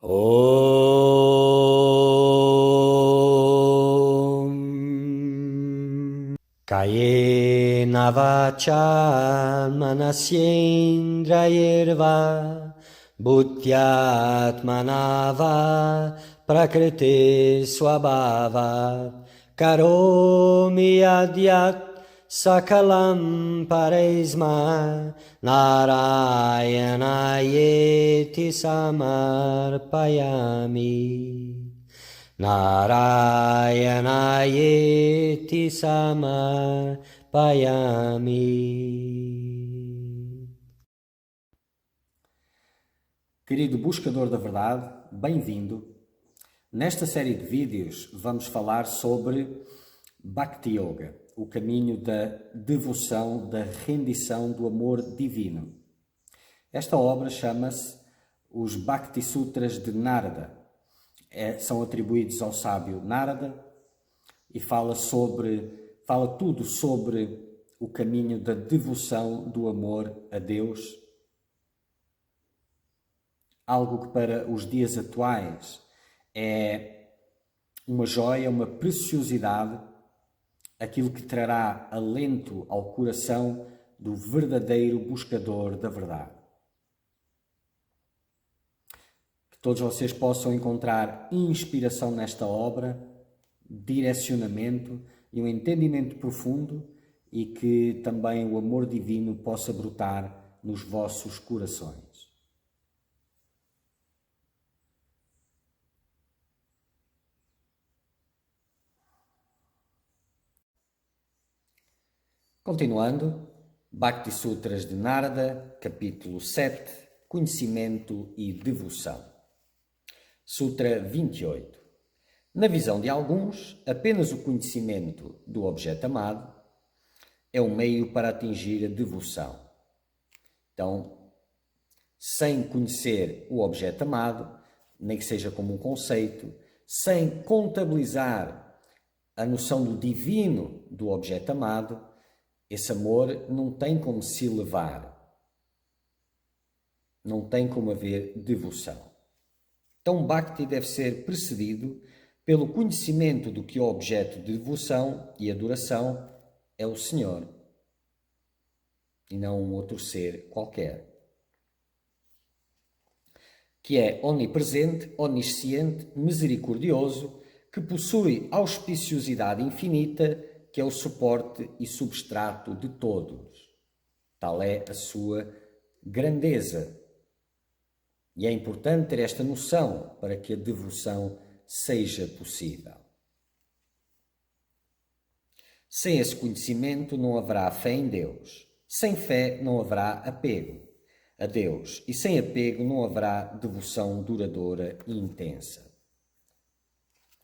Om Kayena vacha manasyendrayirva bhutyatmanava prakriti swabhava karomi adyat sakalam paresma Narayanayeti samarpayami Narayanayeti samarpayami. Querido buscador da verdade, bem-vindo. Nesta série de vídeos vamos falar sobre Bhakti Yoga, o caminho da devoção, da rendição do amor divino. Esta obra chama-se os Bhakti Sutras de Narada. São atribuídos ao sábio Narada e fala tudo sobre o caminho da devoção, do amor a Deus. Algo que para os dias atuais é uma joia, uma preciosidade, aquilo que trará alento ao coração do verdadeiro buscador da verdade. Que todos vocês possam encontrar inspiração nesta obra, direcionamento e um entendimento profundo, e que também o amor divino possa brotar nos vossos corações. Continuando, Bhakti Sutras de Narada, capítulo 7, Conhecimento e Devoção. Sutra 28. Na visão de alguns, apenas o conhecimento do objeto amado é um meio para atingir a devoção. Então, sem conhecer o objeto amado, nem que seja como um conceito, sem contabilizar a noção do divino do objeto amado, esse amor não tem como se elevar, não tem como haver devoção. Então, Bhakti deve ser precedido pelo conhecimento do que o objeto de devoção e adoração é o Senhor, e não um outro ser qualquer, que é onipresente, onisciente, misericordioso, que possui auspiciosidade infinita, que é o suporte e substrato de todos. Tal é a sua grandeza. E é importante ter esta noção para que a devoção seja possível. Sem esse conhecimento não haverá fé em Deus. Sem fé não haverá apego a Deus. E sem apego não haverá devoção duradoura e intensa.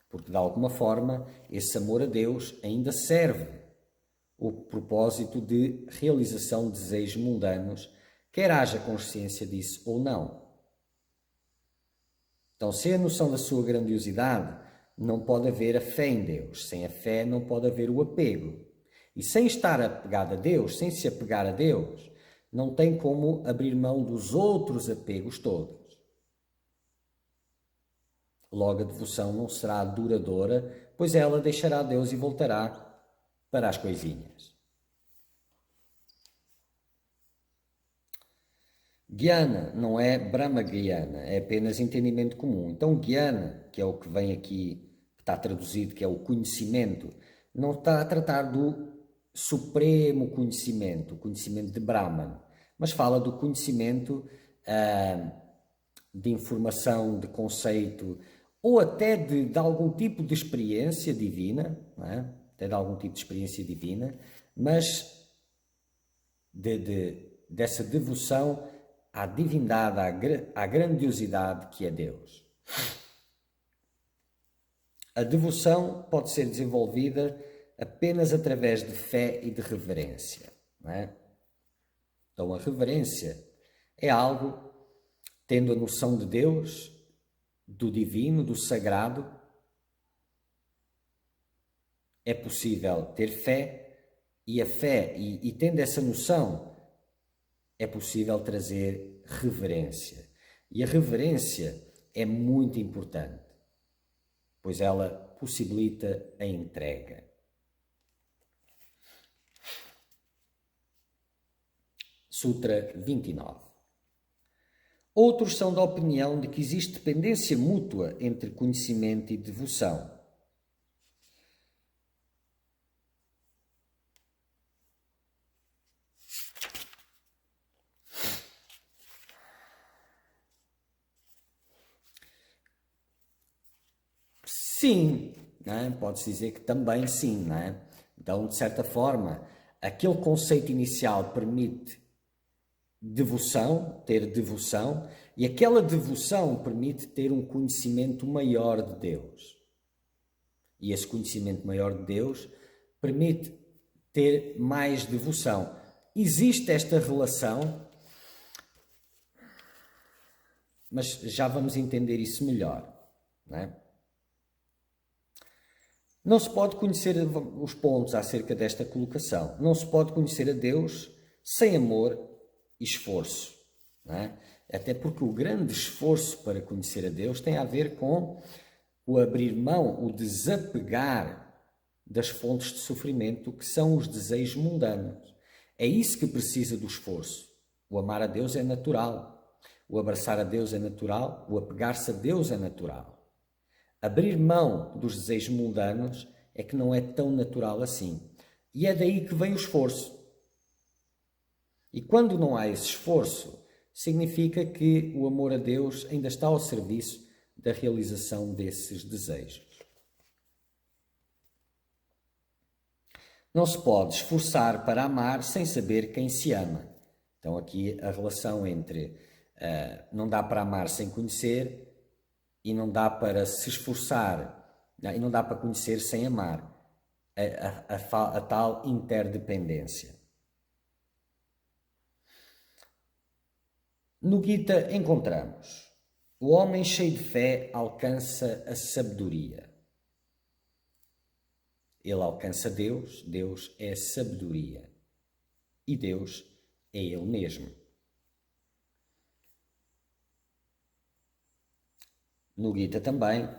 Porque, de alguma forma, esse amor a Deus ainda serve o propósito de realização de desejos mundanos, quer haja consciência disso ou não. Então, sem a noção da sua grandiosidade, não pode haver a fé em Deus. Sem a fé não pode haver o apego. E sem estar apegado a Deus, sem se apegar a Deus, não tem como abrir mão dos outros apegos todos. Logo, a devoção não será duradoura, pois ela deixará Deus e voltará para as coisinhas. Jnana não é Brahma Jnana, é apenas entendimento comum. Então, Jnana, que é o que vem aqui, que está traduzido, que é o conhecimento, não está a tratar do supremo conhecimento, o conhecimento de Brahman, mas fala do conhecimento de informação, de conceito, ou até de algum tipo de experiência divina, não é? Até de algum tipo de experiência divina, mas dessa devoção à divindade, à grandiosidade que é Deus. A devoção pode ser desenvolvida apenas através de fé e de reverência, não é? Então, a reverência é algo, tendo a noção de Deus, do divino, do sagrado, é possível ter fé, e a fé, e tendo essa noção, é possível trazer reverência. E a reverência é muito importante, pois ela possibilita a entrega. Sutra 29. Outros são da opinião de que existe dependência mútua entre conhecimento e devoção. Sim, não é? Pode-se dizer que também sim, não é? Então, de certa forma, aquele conceito inicial permite devoção, ter devoção, e aquela devoção permite ter um conhecimento maior de Deus. E esse conhecimento maior de Deus permite ter mais devoção. Existe esta relação, mas já vamos entender isso melhor, não é? Não se pode conhecer os pontos acerca desta colocação. Não se pode conhecer a Deus sem amor e esforço. Não é? Até porque o grande esforço para conhecer a Deus tem a ver com o abrir mão, o desapegar das fontes de sofrimento que são os desejos mundanos. É isso que precisa do esforço. O amar a Deus é natural. O abraçar a Deus é natural. O apegar-se a Deus é natural. Abrir mão dos desejos mundanos é que não é tão natural assim. E é daí que vem o esforço. E quando não há esse esforço, significa que o amor a Deus ainda está ao serviço da realização desses desejos. Não se pode esforçar para amar sem saber quem se ama. Então aqui a relação entre não dá para amar sem conhecer e não dá para se esforçar, e não dá para conhecer sem amar, a tal interdependência. No Gita encontramos: o homem cheio de fé alcança a sabedoria. Ele alcança Deus, Deus é a sabedoria. E Deus é Ele mesmo. No Gita também: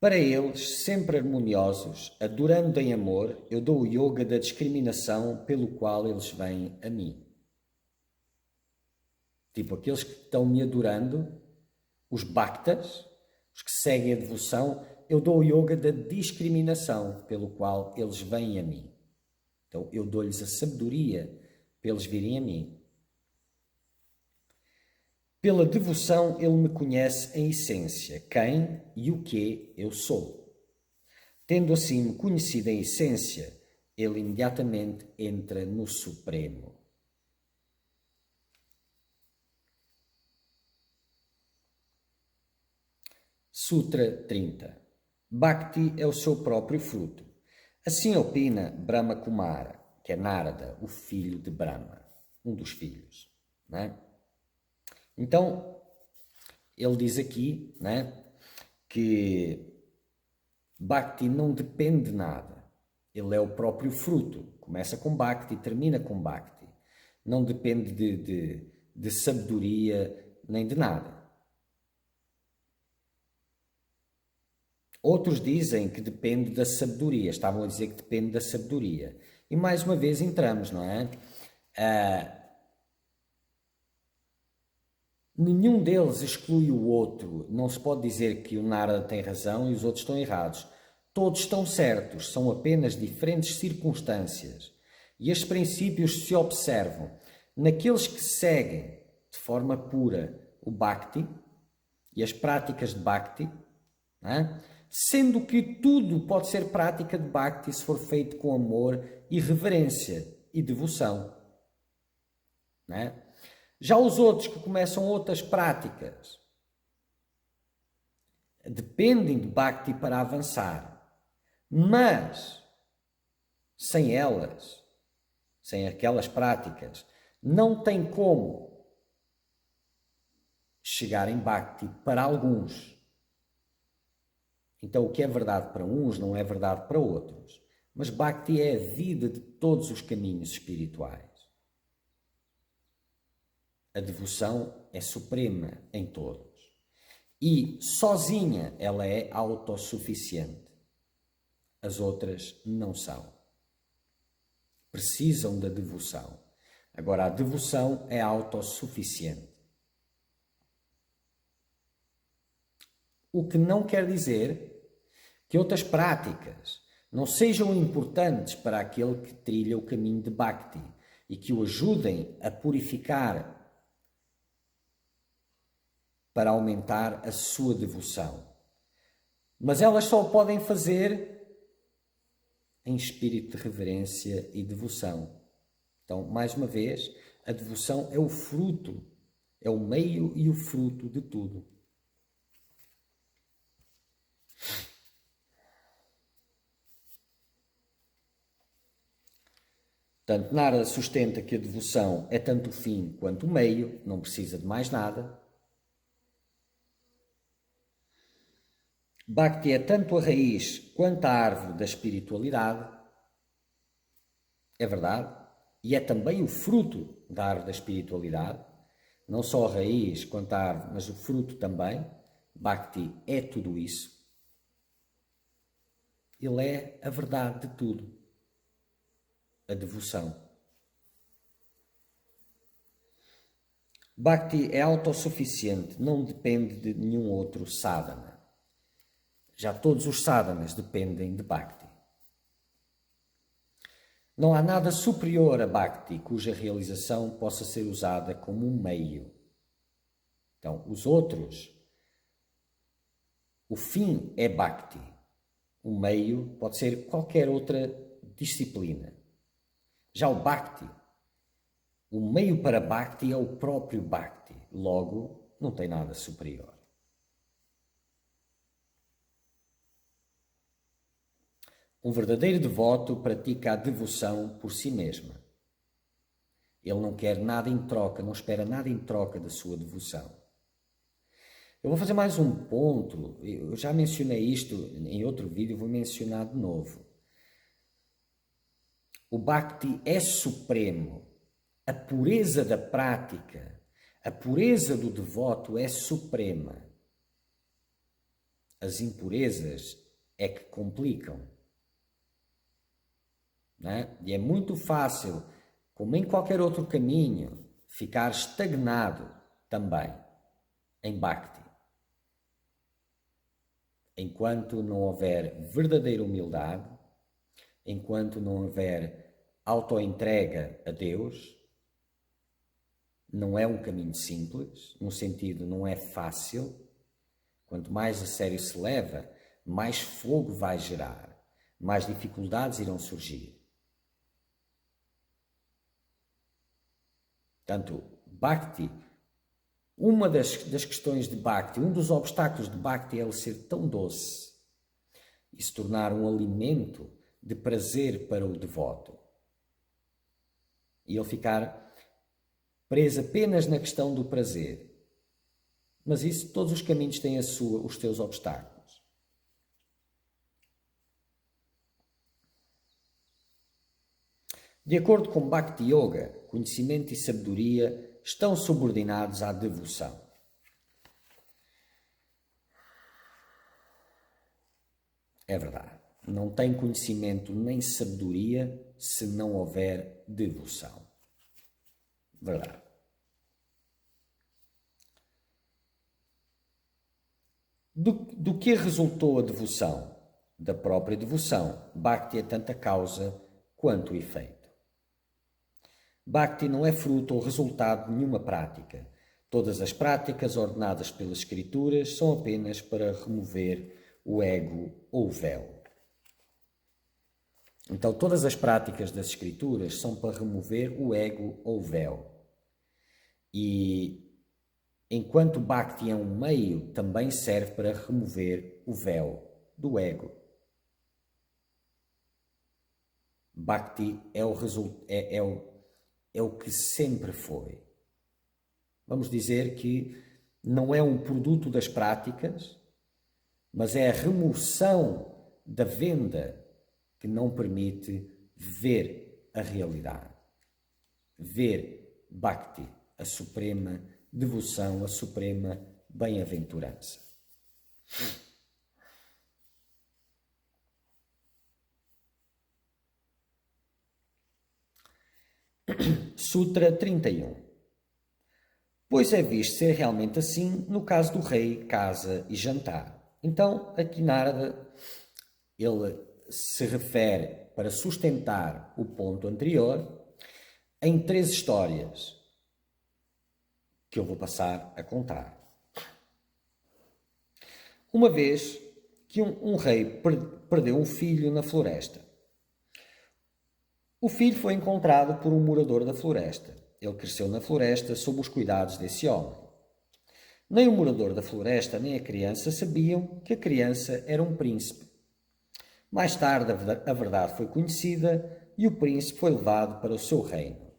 para eles, sempre harmoniosos, adorando em amor, eu dou o yoga da discriminação pelo qual eles vêm a mim. Tipo, aqueles que estão me adorando, os bhaktas, os que seguem a devoção, eu dou o yoga da discriminação pelo qual eles vêm a mim. Então, eu dou-lhes a sabedoria para eles virem a mim. Pela devoção, ele me conhece em essência, quem e o que eu sou. Tendo assim me conhecido em essência, ele imediatamente entra no Supremo. Sutra 30. Bhakti é o seu próprio fruto. Assim opina Brahma Kumara, que é Narada, o filho de Brahma, um dos filhos, não é? Então, ele diz aqui, né, que Bhakti não depende de nada. Ele é o próprio fruto. Começa com Bhakti e termina com Bhakti. Não depende de sabedoria nem de nada. Outros dizem que depende da sabedoria. Estavam a dizer que depende da sabedoria. E mais uma vez entramos, não é? Nenhum deles exclui o outro. Não se pode dizer que o Narada tem razão e os outros estão errados. Todos estão certos, são apenas diferentes circunstâncias. E estes princípios se observam naqueles que seguem de forma pura o Bhakti e as práticas de Bhakti, não é? Sendo que tudo pode ser prática de Bhakti se for feito com amor e reverência e devoção. Não é? Já os outros que começam outras práticas dependem de Bhakti para avançar, mas sem elas, sem aquelas práticas, não tem como chegar em Bhakti para alguns. Então o que é verdade para uns não é verdade para outros. Mas Bhakti é a vida de todos os caminhos espirituais. A devoção é suprema em todos. E sozinha ela é autossuficiente. As outras não são. Precisam da devoção. Agora, a devoção é autossuficiente. O que não quer dizer que outras práticas não sejam importantes para aquele que trilha o caminho de Bhakti e que o ajudem a purificar para aumentar a sua devoção. Mas elas só o podem fazer em espírito de reverência e devoção. Então, mais uma vez, a devoção é o fruto, é o meio e o fruto de tudo. Portanto, Narada sustenta que a devoção é tanto o fim quanto o meio, não precisa de mais nada. Bhakti é tanto a raiz quanto a árvore da espiritualidade. É verdade. E é também o fruto da árvore da espiritualidade. Não só a raiz quanto a árvore, mas o fruto também. Bhakti é tudo isso. Ele é a verdade de tudo. A devoção. Bhakti é autossuficiente, não depende de nenhum outro sadhana. Já todos os sadhanas dependem de Bhakti. Não há nada superior a Bhakti cuja realização possa ser usada como um meio. Então, os outros, o fim é Bhakti. O meio pode ser qualquer outra disciplina. Já o Bhakti, o meio para Bhakti é o próprio Bhakti. Logo, não tem nada superior. Um verdadeiro devoto pratica a devoção por si mesma. Ele não quer nada em troca, não espera nada em troca da sua devoção. Eu vou fazer mais um ponto, eu já mencionei isto em outro vídeo, vou mencionar de novo. O Bhakti é supremo. A pureza da prática, a pureza do devoto é suprema. As impurezas é que complicam. Não é? E é muito fácil, como em qualquer outro caminho, ficar estagnado também em Bhakti. Enquanto não houver verdadeira humildade, enquanto não houver autoentrega a Deus, não é um caminho simples, no sentido não é fácil. Quanto mais a sério se leva, mais fogo vai gerar, mais dificuldades irão surgir. Portanto, Bhakti, uma das questões de Bhakti, um dos obstáculos de Bhakti é ele ser tão doce e se tornar um alimento de prazer para o devoto. E ele ficar preso apenas na questão do prazer. Mas isso, todos os caminhos têm os seus obstáculos. De acordo com Bhakti Yoga, conhecimento e sabedoria estão subordinados à devoção. É verdade. Não tem conhecimento nem sabedoria se não houver devoção. Verdade. Do que resultou a devoção? Da própria devoção. Bhakti é tanto a causa quanto o efeito. Bhakti não é fruto ou resultado de nenhuma prática. Todas as práticas ordenadas pelas Escrituras são apenas para remover o ego ou o véu. Então, todas as práticas das Escrituras são para remover o ego ou o véu. E enquanto Bhakti é um meio, também serve para remover o véu do ego. Bhakti é o que sempre foi. Vamos dizer que não é um produto das práticas, mas é a remoção da venda que não permite ver a realidade. Ver Bhakti, a suprema devoção, a suprema bem-aventurança. Sutra 31. Pois é visto ser realmente assim no caso do rei, casa e jantar. Então, aqui Narada, ele se refere, para sustentar o ponto anterior, em 3 histórias que eu vou passar a contar. Uma vez que um rei perdeu um filho na floresta. O filho foi encontrado por um morador da floresta. Ele cresceu na floresta sob os cuidados desse homem. Nem o morador da floresta nem a criança sabiam que a criança era um príncipe. Mais tarde a verdade foi conhecida e o príncipe foi levado para o seu reino.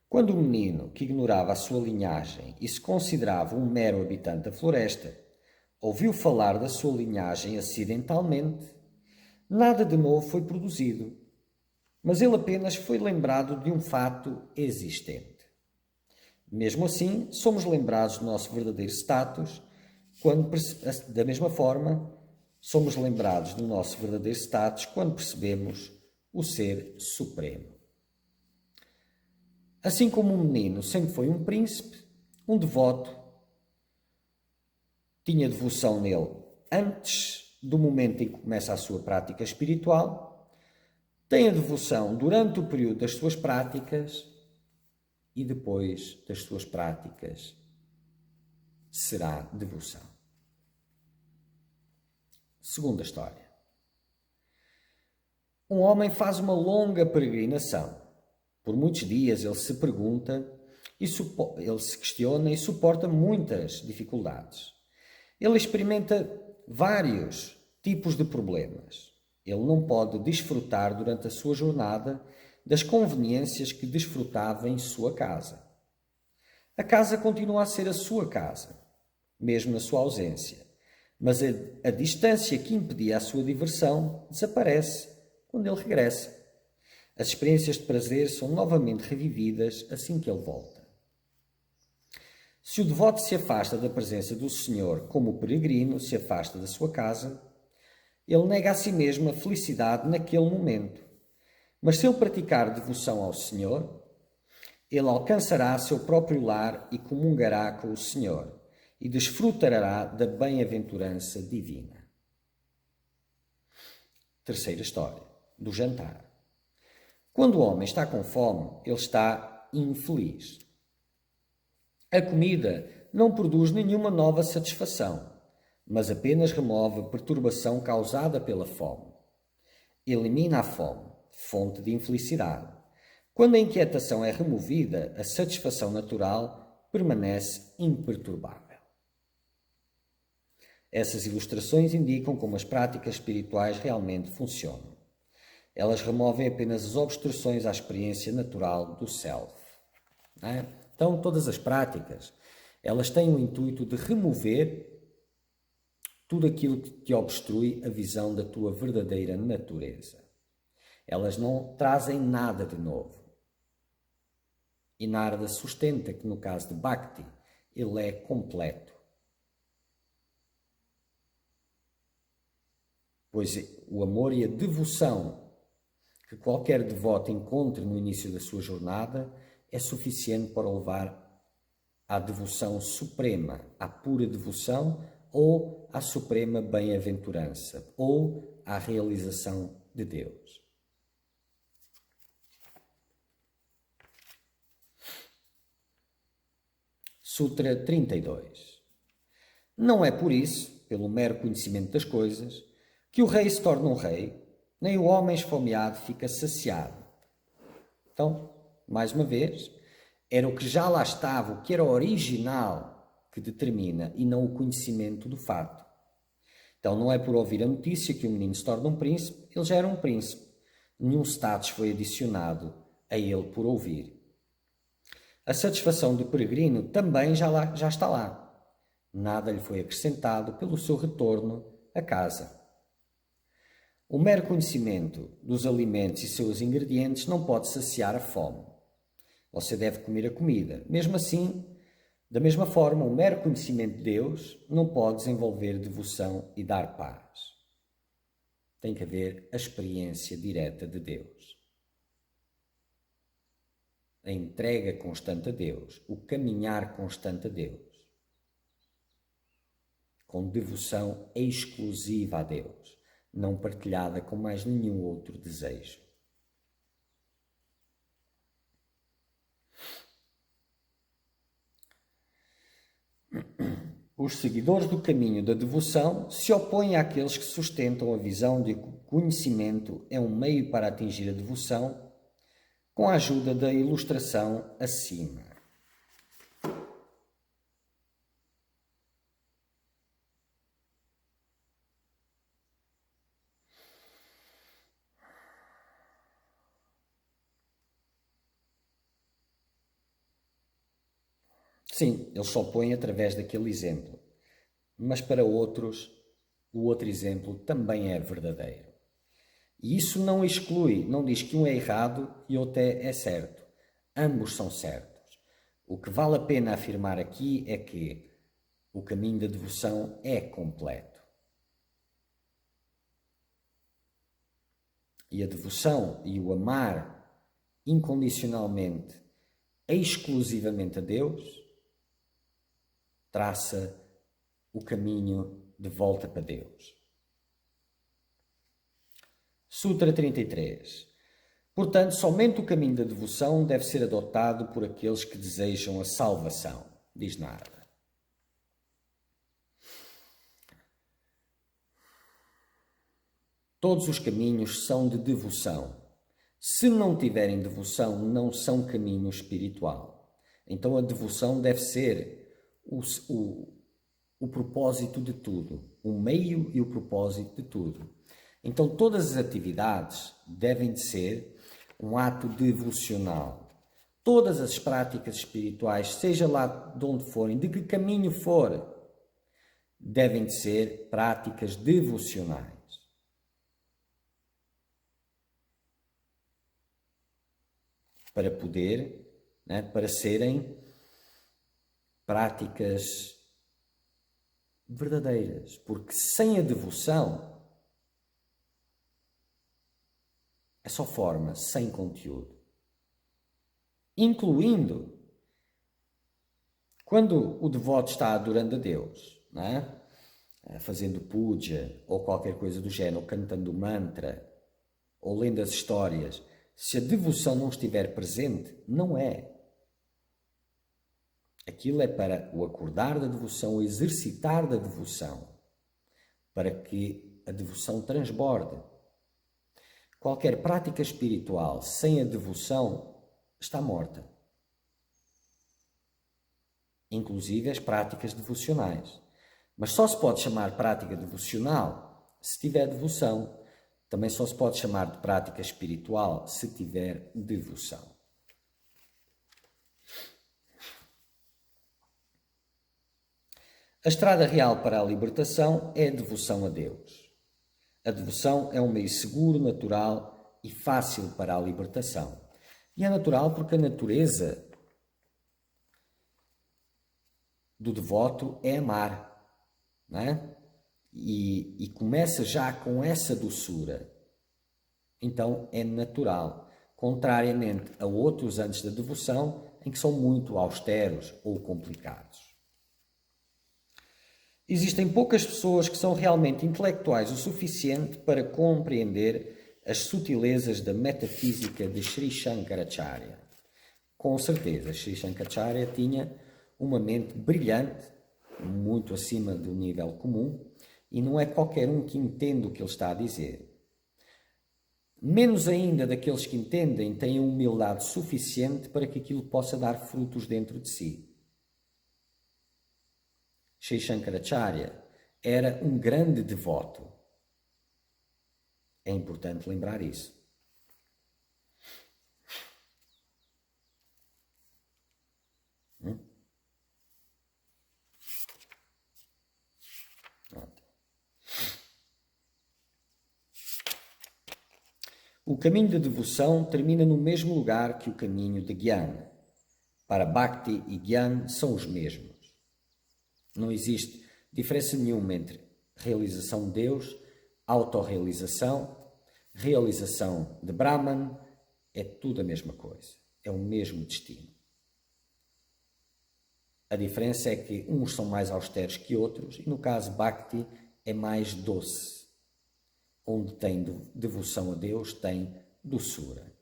Quando o menino, que ignorava a sua linhagem e se considerava um mero habitante da floresta, ouviu falar da sua linhagem acidentalmente, nada de novo foi produzido, mas ele apenas foi lembrado de um fato existente. Mesmo assim, somos lembrados do nosso verdadeiro status da mesma forma, somos lembrados do nosso verdadeiro status quando percebemos o Ser Supremo. Assim como um menino sempre foi um príncipe, um devoto tinha devoção nele antes do momento em que começa a sua prática espiritual, tem a devoção durante o período das suas práticas e depois das suas práticas será devoção. Segunda história. Um homem faz uma longa peregrinação. Por muitos dias ele se pergunta, ele se questiona e suporta muitas dificuldades. Ele experimenta vários tipos de problemas. Ele não pode desfrutar durante a sua jornada das conveniências que desfrutava em sua casa. A casa continua a ser a sua casa, mesmo na sua ausência, mas a distância que impedia a sua diversão desaparece quando ele regressa. As experiências de prazer são novamente revividas assim que ele volta. Se o devoto se afasta da presença do Senhor como o peregrino se afasta da sua casa, ele nega a si mesmo a felicidade naquele momento. Mas se ele praticar devoção ao Senhor, ele alcançará seu próprio lar e comungará com o Senhor e desfrutará da bem-aventurança divina. Terceira história, do jantar. Quando o homem está com fome, ele está infeliz. A comida não produz nenhuma nova satisfação, mas apenas remove a perturbação causada pela fome. Elimina a fome, fonte de infelicidade. Quando a inquietação é removida, a satisfação natural permanece imperturbável. Essas ilustrações indicam como as práticas espirituais realmente funcionam. Elas removem apenas as obstruções à experiência natural do Self. Então, todas as práticas, elas têm o intuito de remover tudo aquilo que te obstrui a visão da tua verdadeira natureza. Elas não trazem nada de novo. E Narada sustenta que no caso de Bhakti, ele é completo. Pois o amor e a devoção que qualquer devoto encontre no início da sua jornada é suficiente para o levar à devoção suprema, à pura devoção ou à suprema bem-aventurança ou à realização de Deus. Sutra 32. Não é por isso, pelo mero conhecimento das coisas, que o rei se torna um rei, nem o homem esfomeado fica saciado. Então, mais uma vez, era o que já lá estava, o que era original que determina e não o conhecimento do fato. Então, não é por ouvir a notícia que o menino se torna um príncipe, ele já era um príncipe. Nenhum status foi adicionado a ele por ouvir. A satisfação do peregrino também já está lá. Nada lhe foi acrescentado pelo seu retorno a casa. O mero conhecimento dos alimentos e seus ingredientes não pode saciar a fome. Você deve comer a comida. Mesmo assim, Da mesma forma, o mero conhecimento de Deus não pode desenvolver devoção e dar paz. Tem que haver a experiência direta de Deus. A entrega constante a Deus, o caminhar constante a Deus, com devoção exclusiva a Deus, não partilhada com mais nenhum outro desejo. Os seguidores do caminho da devoção se opõem àqueles que sustentam a visão de que o conhecimento é um meio para atingir a devoção, com a ajuda da ilustração acima. Sim, ele se opõe através daquele exemplo, mas para outros, o outro exemplo também é verdadeiro. E isso não exclui, não diz que um é errado e outro é certo. Ambos são certos. O que vale a pena afirmar aqui é que o caminho da devoção é completo. E a devoção e o amar incondicionalmente, exclusivamente a Deus, traça o caminho de volta para Deus. Sutra 33. Portanto, somente o caminho da devoção deve ser adotado por aqueles que desejam a salvação, diz Narada. Todos os caminhos são de devoção. Se não tiverem devoção, não são caminho espiritual. Então a devoção deve ser o propósito de tudo, o meio e o propósito de tudo. Então todas as atividades devem de ser um ato devocional. Todas as práticas espirituais, seja lá de onde forem, de que caminho for, devem de ser práticas devocionais. Para poder, para serem práticas verdadeiras. Porque sem a devoção é só forma, sem conteúdo. Incluindo quando o devoto está adorando a Deus, fazendo puja ou qualquer coisa do género, ou cantando mantra, ou lendo as histórias, se a devoção não estiver presente, não é. Aquilo é para o acordar da devoção, o exercitar da devoção, para que a devoção transborde. Qualquer prática espiritual sem a devoção está morta. Inclusive as práticas devocionais. Mas só se pode chamar prática devocional se tiver devoção. Também só se pode chamar de prática espiritual se tiver devoção. A estrada real para a libertação é a devoção a Deus. A devoção é um meio seguro, natural e fácil para a libertação. E é natural porque a natureza do devoto é amar, não é? E começa já com essa doçura. Então é natural, contrariamente a outros antes da devoção, em que são muito austeros ou complicados. Existem poucas pessoas que são realmente intelectuais o suficiente para compreender as sutilezas da metafísica de Sri Shankaracharya. Com certeza, Sri Shankaracharya tinha uma mente brilhante, muito acima do nível comum, e não é qualquer um que entende o que ele está a dizer. Menos ainda daqueles que entendem têm a humildade suficiente para que aquilo possa dar frutos dentro de si. Sri Shankaracharya era um grande devoto. É importante lembrar isso. O caminho de devoção termina no mesmo lugar que o caminho de Gyana. para Bhakti e Gyan são os mesmos. Não existe diferença nenhuma entre realização de Deus, autorrealização, realização de Brahman, é tudo a mesma coisa, é o mesmo destino. A diferença é que uns são mais austeros que outros e no caso Bhakti é mais doce. Onde tem devoção a Deus tem doçura.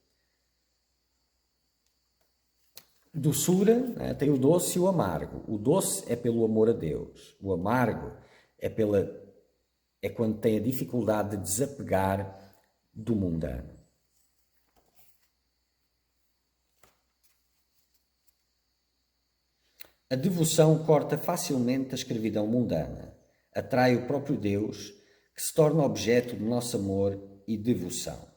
Doçura, né, tem o doce e o amargo. O doce é pelo amor a Deus. O amargo é quando tem a dificuldade de desapegar do mundano. A devoção corta facilmente a escravidão mundana, atrai o próprio Deus, que se torna objeto do nosso amor e devoção.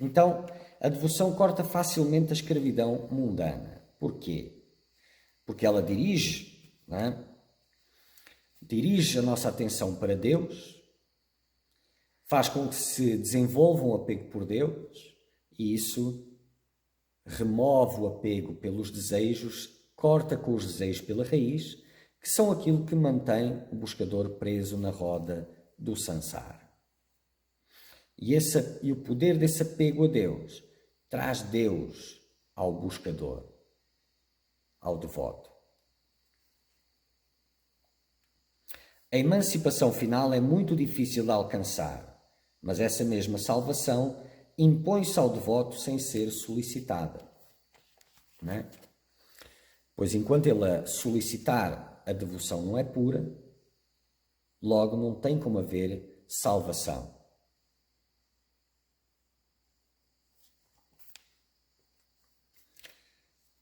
Então, a devoção corta facilmente a escravidão mundana. Porquê? Porque ela dirige, não é? Dirige a nossa atenção para Deus, faz com que se desenvolva um apego por Deus e isso remove o apego pelos desejos, corta com os desejos pela raiz, que são aquilo que mantém o buscador preso na roda do sansara. E o poder desse apego a Deus traz Deus ao buscador, ao devoto. A emancipação final é muito difícil de alcançar, mas essa mesma salvação impõe-se ao devoto sem ser solicitada. Não é? Pois enquanto ele a solicitar, a devoção não é pura, logo não tem como haver salvação.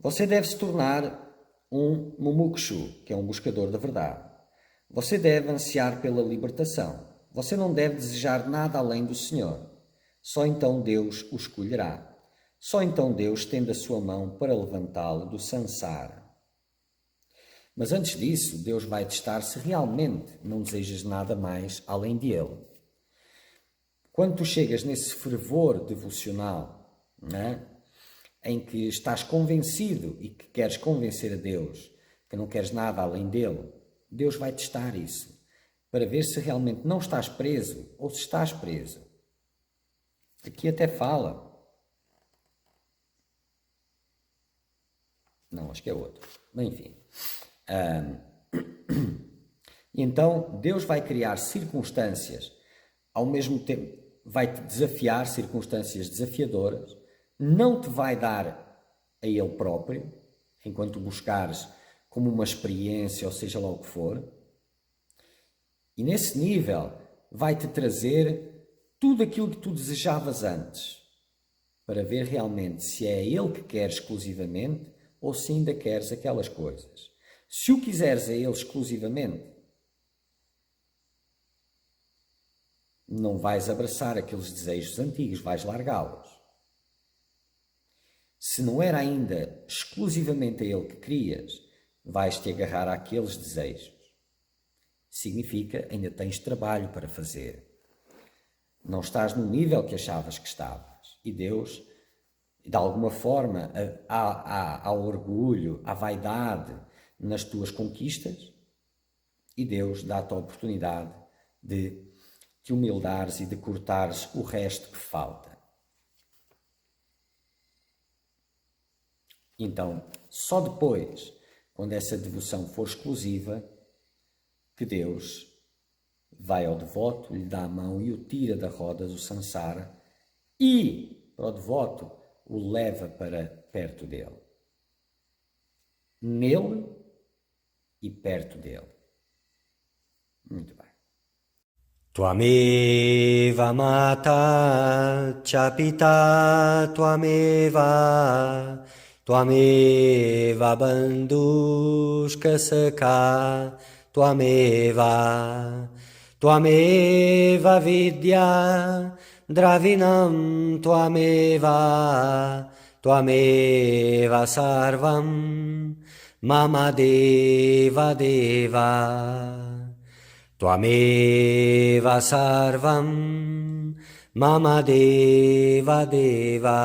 Você deve se tornar um mumukshu, que é um buscador da verdade. Você deve ansiar pela libertação. Você não deve desejar nada além do Senhor. Só então Deus o escolherá. Só então Deus estende a sua mão para levantá-lo do sansara. Mas antes disso, Deus vai testar se realmente não desejas nada mais além de Ele. Quando tu chegas nesse fervor devocional, não é? Em que estás convencido e que queres convencer a Deus que não queres nada além dele, Deus vai testar isso, para ver se realmente não estás preso ou se estás preso. Aqui até fala. Não, acho que é outro. Mas enfim. Então, Deus vai criar circunstâncias, ao mesmo tempo, vai-te desafiar circunstâncias desafiadoras, não te vai dar a Ele próprio, enquanto buscares como uma experiência, ou seja lá o que for. E nesse nível vai-te trazer tudo aquilo que tu desejavas antes, para ver realmente se é Ele que queres exclusivamente ou se ainda queres aquelas coisas. Se o quiseres a Ele exclusivamente, não vais abraçar aqueles desejos antigos, vais largá-los. Se não era ainda exclusivamente a Ele que querias, vais-te agarrar àqueles desejos. Significa ainda tens trabalho para fazer. Não estás no nível que achavas que estavas. E Deus, de alguma forma, há orgulho, há vaidade nas tuas conquistas e Deus dá-te a oportunidade de te humildares e de cortares o resto que falta. Então, só depois, quando essa devoção for exclusiva, que Deus vai ao devoto, lhe dá a mão e o tira da roda do sansara e, para o devoto, o leva para perto dele. Nele e perto dele. Muito bem. Tvameva mata cha pita tvameva tvameva bandhushka sakha tvameva tvameva vidya dravinam tvameva tvameva sarvam mama deva deva Tvameva sarvam Mama Deva Deva.